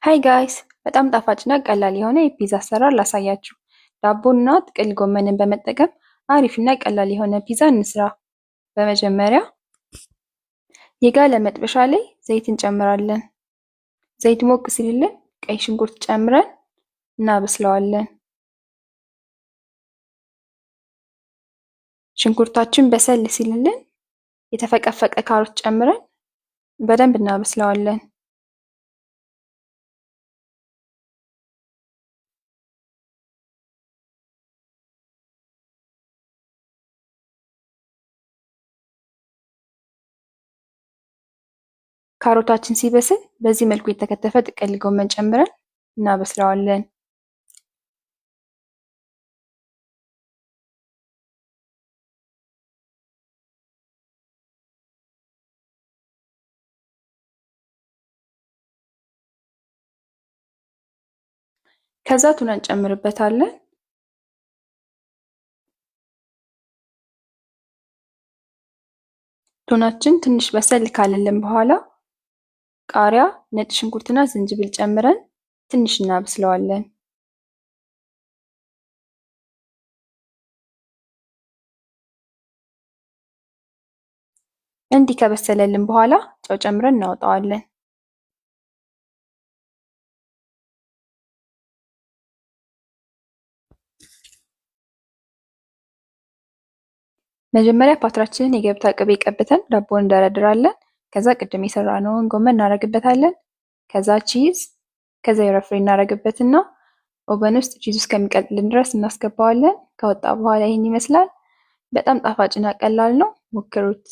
ሃይ ጋይስ በጣም ጣፋጭና ቀላል የሆነ የፒዛ አሰራር ላሳያችሁ። ዳቦና ጥቅል ጎመንን በመጠቀም አሪፍና ቀላል የሆነ ፒዛ እንስራ። በመጀመሪያ የጋለ መጥበሻ ላይ ዘይት እንጨምራለን። ዘይት ሞቅ ሲልልን ቀይ ሽንኩርት ጨምረን እናበስለዋለን። ሽንኩርታችን በሰል ሲልልን የተፈቀፈቀ ካሮት ጨምረን በደንብ እናበስለዋለን። ካሮታችን ሲበስል በዚህ መልኩ የተከተፈ ጥቅል ጎመን ጨምረን እናበስለዋለን። ከዛ ቱና እንጨምርበታለን። ቱናችን ትንሽ በሰል ካለልን በኋላ ቃሪያ፣ ነጭ ሽንኩርትና ዝንጅብል ጨምረን ትንሽ እናበስለዋለን። እንዲህ ከበሰለልን በኋላ ጨው ጨምረን እናወጣዋለን። መጀመሪያ ፓትራችንን የገብታ ቅቤ ቀብተን ዳቦውን እንደረድራለን። ከዛ ቅድም የሰራነውን ጎመን እናደርግበታለን። ከዛ ቺዝ፣ ከዛ የረፍሬ እናደርግበትና ኦቨን ውስጥ ቺዝ እስከሚቀልጥልን ድረስ እናስገባዋለን። ከወጣ በኋላ ይህን ይመስላል። በጣም ጣፋጭና ቀላል ነው። ሞክሩት።